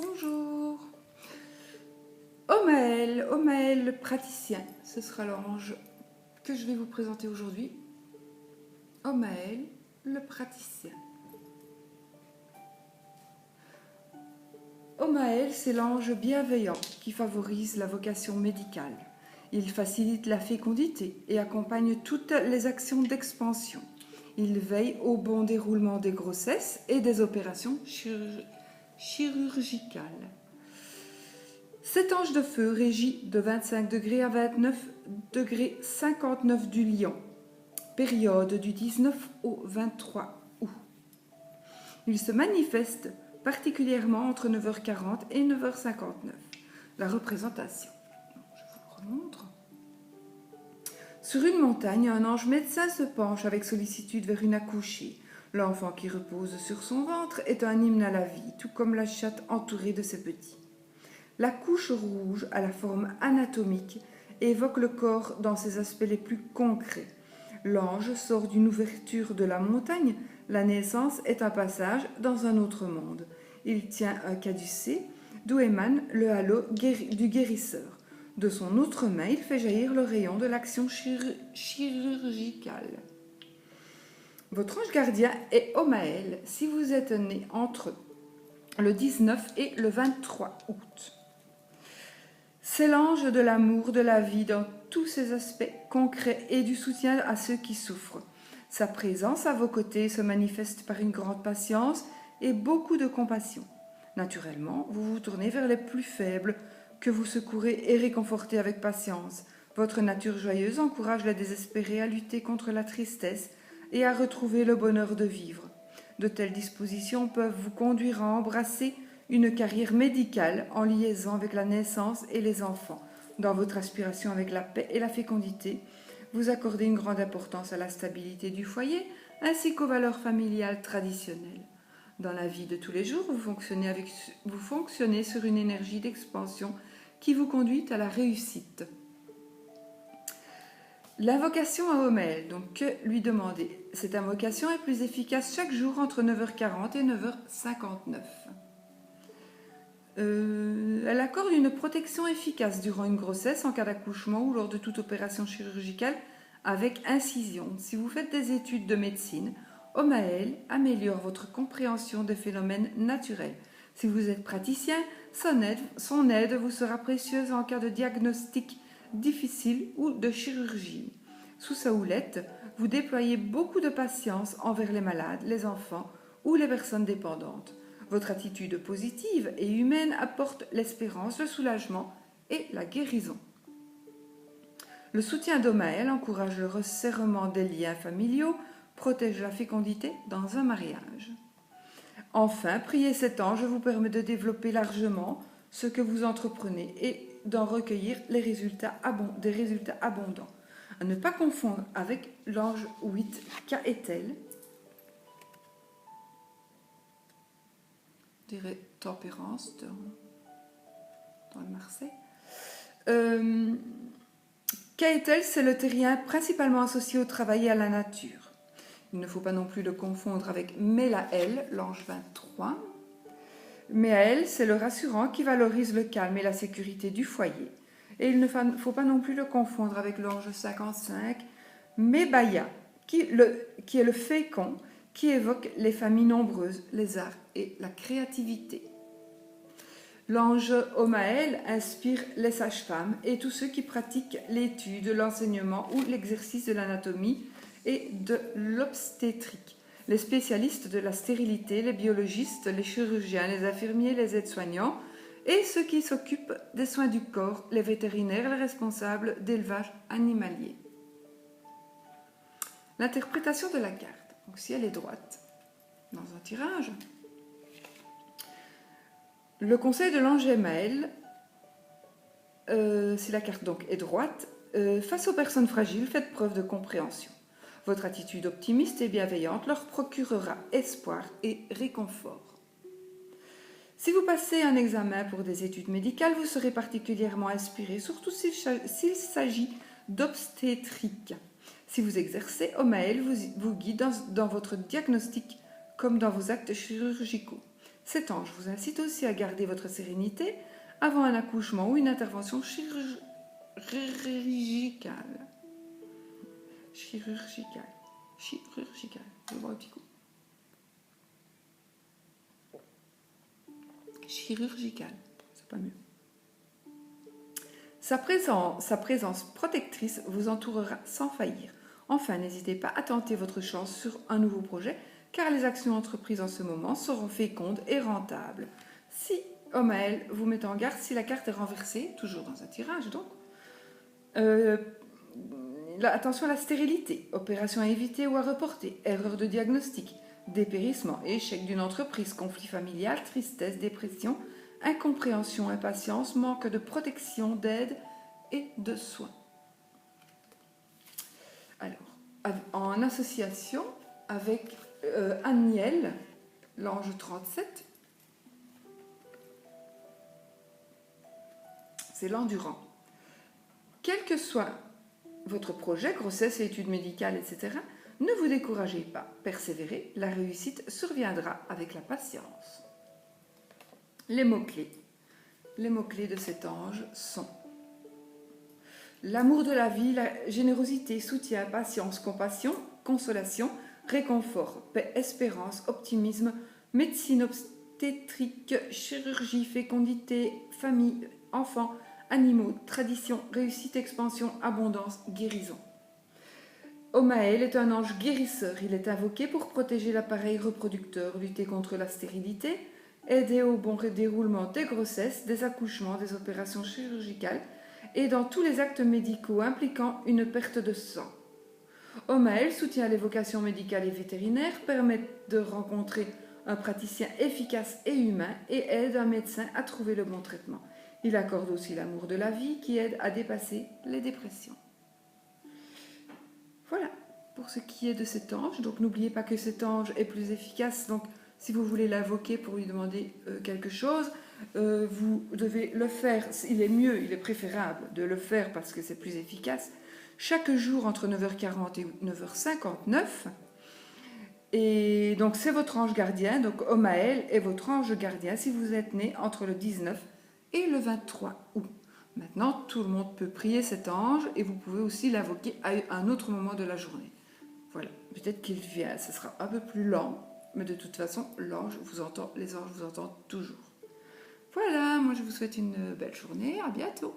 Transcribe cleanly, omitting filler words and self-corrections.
Bonjour. Omaël le praticien, ce sera l'ange que je vais vous présenter aujourd'hui. Omaël le praticien. Omaël, c'est l'ange bienveillant qui favorise la vocation médicale. Il facilite la fécondité et accompagne toutes les actions d'expansion. Il veille au bon déroulement des grossesses et des opérations chirurgicales. Cet ange de feu régit de 25 degrés à 29 degrés 59 du Lion, période du 19 au 23 août. Il se manifeste particulièrement entre 9h40 et 9h59. La représentation, je vous le remontre. Sur une montagne, un ange médecin se penche avec sollicitude vers une accouchée. L'enfant qui repose sur son ventre est un hymne à la vie, tout comme la chatte entourée de ses petits. La couche rouge, à la forme anatomique, évoque le corps dans ses aspects les plus concrets. L'ange sort d'une ouverture de la montagne. La naissance est un passage dans un autre monde. Il tient un caducée, d'où émane le halo du guérisseur. De son autre main, il fait jaillir le rayon de l'action chirurgicale. Votre ange gardien est Omaël si vous êtes né entre le 19 et le 23 août. C'est l'ange de l'amour, de la vie dans tous ses aspects concrets et du soutien à ceux qui souffrent. Sa présence à vos côtés se manifeste par une grande patience et beaucoup de compassion. Naturellement, vous vous tournez vers les plus faibles, que vous secourez et réconfortez avec patience. Votre nature joyeuse encourage les désespérés à lutter contre la tristesse et à retrouver le bonheur de vivre. De telles dispositions peuvent vous conduire à embrasser une carrière médicale en liaison avec la naissance et les enfants. Dans votre aspiration avec la paix et la fécondité, vous accordez une grande importance à la stabilité du foyer ainsi qu'aux valeurs familiales traditionnelles. Dans la vie de tous les jours, vous fonctionnez sur une énergie d'expansion qui vous conduit à la réussite. L'invocation à Omaël, donc que lui demander? Cette invocation est plus efficace chaque jour entre 9h40 et 9h59. Elle accorde une protection efficace durant une grossesse, en cas d'accouchement ou lors de toute opération chirurgicale avec incision. Si vous faites des études de médecine, Omaël améliore votre compréhension des phénomènes naturels. Si vous êtes praticien, son aide vous sera précieuse en cas de diagnostic difficile ou de chirurgie. Sous sa houlette, vous déployez beaucoup de patience envers les malades, les enfants ou les personnes dépendantes. Votre attitude positive et humaine apporte l'espérance, le soulagement et la guérison. Le soutien d'Omaël encourage le resserrement des liens familiaux, protège la fécondité dans un mariage. Enfin, prier cet ange vous permet de développer largement ce que vous entreprenez et d'en recueillir des résultats abondants. À ne pas confondre avec l'ange 8, Caëtel, je dirais tempérance dans le Marseille. Caëtel, c'est le terrien principalement associé au travail et à la nature. Il ne faut pas non plus le confondre avec Mélaël, l'ange 23. Mélaël, c'est le rassurant qui valorise le calme et la sécurité du foyer. Et il ne faut pas non plus le confondre avec l'ange 55, Mébaya, qui est le fécond, qui évoque les familles nombreuses, les arts et la créativité. L'ange Omaël inspire les sages-femmes et tous ceux qui pratiquent l'étude, l'enseignement ou l'exercice de l'anatomie et de l'obstétrique. Les spécialistes de la stérilité, les biologistes, les chirurgiens, les infirmiers, les aides-soignants et ceux qui s'occupent des soins du corps, les vétérinaires, les responsables d'élevage animalier. L'interprétation de la carte. Donc si elle est droite dans un tirage, le conseil de l'ange Omaël, si la carte donc est droite, face aux personnes fragiles, faites preuve de compréhension. Votre attitude optimiste et bienveillante leur procurera espoir et réconfort. Si vous passez un examen pour des études médicales, vous serez particulièrement inspiré, surtout s'il s'agit d'obstétrique. Si vous exercez, Omaël vous guide dans votre diagnostic comme dans vos actes chirurgicaux. Cet ange vous incite aussi à garder votre sérénité avant un accouchement ou une intervention chirurgicale. Chirurgicale. Je vais boire un petit coup. Chirurgicale, c'est pas mieux. Sa présence protectrice vous entourera sans faillir. Enfin, n'hésitez pas à tenter votre chance sur un nouveau projet, car les actions entreprises en ce moment seront fécondes et rentables. Si Omaël vous met en garde, si la carte est renversée, toujours dans un tirage donc, attention à la stérilité, opération à éviter ou à reporter, erreur de diagnostic, dépérissement, échec d'une entreprise, conflit familial, tristesse, dépression, incompréhension, impatience, manque de protection, d'aide et de soins. Alors, en association avec Aniel, l'ange 37, c'est l'endurant. Quel que soit votre projet, grossesse et études médicales, etc., ne vous découragez pas, persévérez, la réussite surviendra avec la patience. Les mots-clés. Les mots-clés de cet ange sont l'amour de la vie, la générosité, soutien, patience, compassion, consolation, réconfort, paix, espérance, optimisme, médecine obstétrique, chirurgie, fécondité, famille, enfants, animaux, tradition, réussite, expansion, abondance, guérison. Omaël est un ange guérisseur. Il est invoqué pour protéger l'appareil reproducteur, lutter contre la stérilité, aider au bon déroulement des grossesses, des accouchements, des opérations chirurgicales et dans tous les actes médicaux impliquant une perte de sang. Omaël soutient les vocations médicales et vétérinaires, permet de rencontrer un praticien efficace et humain et aide un médecin à trouver le bon traitement. Il accorde aussi l'amour de la vie qui aide à dépasser les dépressions. Voilà pour ce qui est de cet ange. Donc n'oubliez pas que cet ange est plus efficace. Donc si vous voulez l'invoquer pour lui demander quelque chose, vous devez le faire. Il est mieux, il est préférable de le faire parce que c'est plus efficace. Chaque jour entre 9h40 et 9h59. Et donc c'est votre ange gardien. Donc Omaël est votre ange gardien si vous êtes né entre le 19 et le 23 août. Maintenant, tout le monde peut prier cet ange et vous pouvez aussi l'invoquer à un autre moment de la journée. Voilà, peut-être qu'il vient, ce sera un peu plus lent, mais de toute façon, l'ange vous entend, les anges vous entendent toujours. Voilà, moi je vous souhaite une belle journée, à bientôt.